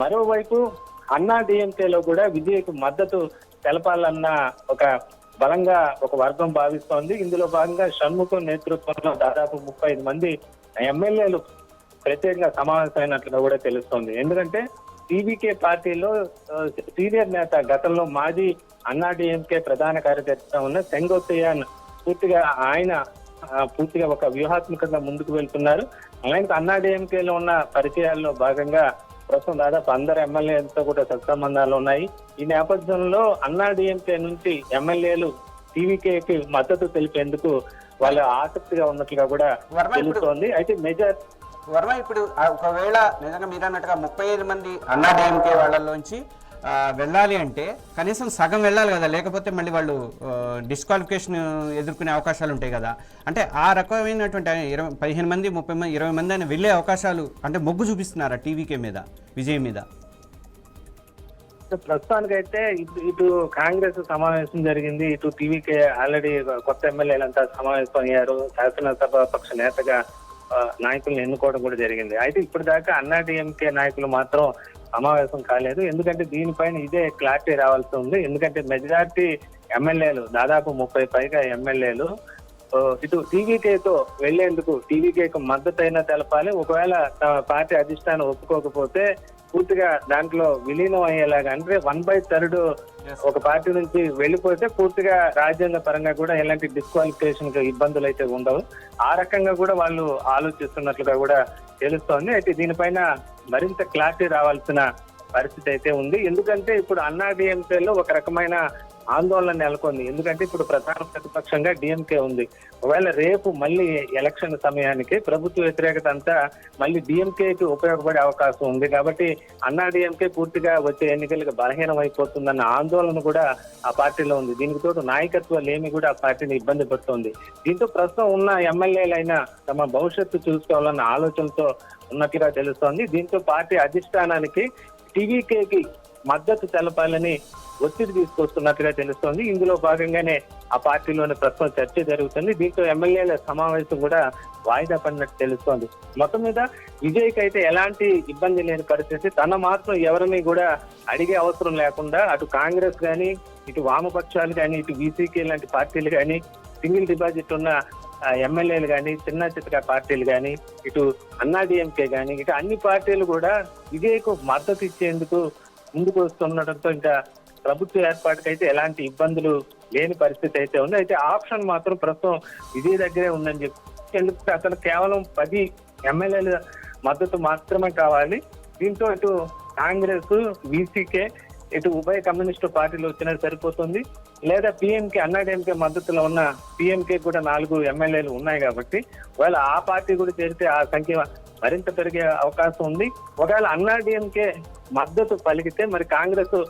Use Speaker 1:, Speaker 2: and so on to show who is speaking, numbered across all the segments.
Speaker 1: మరోవైపు అన్నా డిఎంకేలో కూడా విజయ్కు మద్దతు తెలపాలన్న ఒక బలంగా ఒక వర్గం భావిస్తోంది. ఇందులో భాగంగా షణ్ముఖం నేతృత్వంలో దాదాపు 35 మంది ఎమ్మెల్యేలు ప్రత్యేకంగా సమావేశమైనట్లుగా కూడా తెలుస్తోంది. ఎందుకంటే టీవీకే పార్టీలో సీనియర్ నేత గతంలో మాజీ అన్నా డిఎంకే ప్రధాన కార్యదర్శిగా ఉన్న సెంగోత్తయ్యన్ పూర్తిగా ఒక వ్యూహాత్మకంగా ముందుకు వెళ్తున్నారు. ఆయనకు అన్నా డిఎంకేలో ఉన్న పరిచయాల్లో భాగంగా ప్రస్తుతం దాదాపు అందరు ఎమ్మెల్యేలతో కూడా సత్సంబంధాలు ఉన్నాయి. ఈ నేపథ్యంలో అన్నా డిఎంకే నుంచి ఎమ్మెల్యేలు టీవీకేకి మద్దతు తెలిపేందుకు వాళ్ళు ఆసక్తిగా ఉన్నట్లుగా కూడా తెలుస్తోంది. అయితే
Speaker 2: వర్మ ఇప్పుడు ఒకవేళ నిజంగా మీరు అన్నట్టుగా 35 మంది అన్నా డిఎంకే వాళ్ళలోంచి వెళ్ళాలి అంటే కనీసం సగం వెళ్ళాలి కదా, లేకపోతే మళ్ళీ వాళ్ళు డిస్క్వాలిఫికేషన్ ఎదుర్కొనే అవకాశాలు ఉంటాయి కదా. అంటే ఆ రకమైనటువంటి 15 మంది 30 మంది 20 మంది అని వెళ్ళే అవకాశాలు అంటే మొగ్గు చూపిస్తున్నారా టీవీకే మీద, విజయ్ మీద?
Speaker 1: ప్రస్తుతానికైతే ఇటు కాంగ్రెస్ సమావేశం జరిగింది, ఇటు టీవీకే ఆల్రెడీ కొత్త ఎమ్మెల్యేలంతా సమావేశం అయ్యారు. శాసనసభ పక్ష నేతగా నాయకులను ఎన్నుకోవడం కూడా జరిగింది. అయితే ఇప్పటిదాకా అన్నా డిఎంకే నాయకులు మాత్రం సమావేశం కాలేదు. ఎందుకంటే దీనిపైన ఇదే క్లారిటీ రావాల్సి ఉంది. ఎందుకంటే మెజారిటీ ఎమ్మెల్యేలు దాదాపు 30 పైగా ఎమ్మెల్యేలు ఇటు టీవీకేతో వెళ్లేందుకు టీవీకేకు మద్దతు అయినా తెలపాలి. ఒకవేళ పార్టీ అధిష్టానం ఒప్పుకోకపోతే పూర్తిగా దాంట్లో విలీనం అయ్యేలాగా, అంటే 1/3 ఒక పార్టీ నుంచి వెళ్ళిపోతే పూర్తిగా రాజ్యాంగ పరంగా కూడా ఎలాంటి డిస్క్వాలిఫికేషన్ ఇబ్బందులు అయితే ఉండవు. ఆ రకంగా కూడా వాళ్ళు ఆలోచిస్తున్నట్లుగా కూడా తెలుస్తోంది. అయితే దీనిపైన మరింత క్లారిటీ రావాల్సిన పరిస్థితి అయితే ఉంది. ఎందుకంటే ఇప్పుడు అన్నా డిఎంకేలో ఒక రకమైన ఆందోళన నెలకొంది. ఎందుకంటే ఇప్పుడు ప్రధాన ప్రతిపక్షంగా డిఎంకే ఉంది. ఒకవేళ రేపు మళ్ళీ ఎలక్షన్ సమయానికి ప్రభుత్వ వ్యతిరేకత అంతా మళ్ళీ డిఎంకేకి ఉపయోగపడే అవకాశం ఉంది. కాబట్టి అన్నా డిఎంకే పూర్తిగా వచ్చే ఎన్నికలకు బలహీనం అయిపోతుందన్న ఆందోళన కూడా ఆ పార్టీలో ఉంది. దీనికి తోడు నాయకత్వ లేమి కూడా ఆ పార్టీని ఇబ్బంది పడుతోంది. దీంతో ప్రస్తుతం ఉన్న ఎమ్మెల్యేలైనా తమ భవిష్యత్తు చూసుకోవాలన్న ఆలోచనతో ఉన్నట్లుగా తెలుస్తోంది. దీంతో పార్టీ అధిష్టానానికి టీవీకేకి మద్దతు తెలపాలని ఒత్తిడి తీసుకొస్తున్నట్టుగా తెలుస్తోంది. ఇందులో భాగంగానే ఆ పార్టీలోని ప్రస్తుతం చర్చ జరుగుతుంది. దీంతో ఎమ్మెల్యేల సమావేశం కూడా వాయిదా పడినట్టు తెలుస్తోంది. మొత్తం మీద విజయ్కి అయితే ఎలాంటి ఇబ్బంది లేని పరిస్థితి, తన మాత్రం ఎవరిని కూడా అడిగే అవసరం లేకుండా అటు కాంగ్రెస్ కానీ, ఇటు వామపక్షాలు కానీ, ఇటు వీసీకే లాంటి పార్టీలు కానీ, సింగిల్ డిపాజిట్ ఉన్న ఎమ్మెల్యేలు కానీ, చిన్న చితక పార్టీలు కానీ, ఇటు అన్నా డిఎంకే కానీ, ఇటు అన్ని పార్టీలు కూడా విజయ్కు మద్దతు ఇచ్చేందుకు ముందుకు వస్తుండటంతో ఇంకా ప్రభుత్వ ఏర్పాటుకైతే ఎలాంటి ఇబ్బందులు లేని పరిస్థితి అయితే ఉంది. అయితే ఆప్షన్ మాత్రం ప్రస్తుతం విజయ్ దగ్గరే ఉందని చెప్పి, ఎందుకంటే అతను కేవలం 10 ఎమ్మెల్యేల మద్దతు మాత్రమే కావాలి. దీంతో ఇటు కాంగ్రెస్, వీసీకే, ఇటు ఉభయ కమ్యూనిస్టు పార్టీలు వచ్చినట్టు సరిపోతుంది. లేదా పిఎంకే, అన్నా డిఎంకే మద్దతులో ఉన్న పిఎంకే కూడా 4 ఎమ్మెల్యేలు ఉన్నాయి. కాబట్టి ఒకవేళ ఆ పార్టీ కూడా చేరితే ఆ సంఖ్య మరింత పెరిగే అవకాశం ఉంది. ఒకవేళ అన్నా డిఎంకే మద్దతు పలికితే మరి కాంగ్రెస్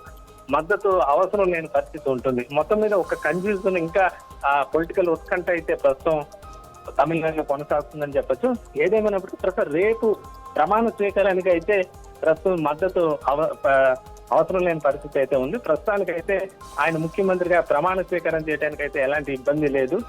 Speaker 1: మద్దతు అవసరం లేని పరిస్థితి ఉంటుంది. మొత్తం మీద ఒక కన్ఫ్యూజన్, ఇంకా పొలిటికల్ ఉత్కంఠ అయితే ప్రస్తుతం తమిళనాడులో కొనసాగుతుందని చెప్పొచ్చు. ఏదేమైనప్పటికీ ప్రస్తుతం రేపు ప్రమాణ స్వీకారానికి అయితే ప్రస్తుతం మద్దతు అవసరం లేని పరిస్థితి అయితే ఉంది. ప్రస్తుతానికైతే ఆయన ముఖ్యమంత్రిగా ప్రమాణ స్వీకారం చేయడానికి అయితే ఎలాంటి ఇబ్బంది లేదు.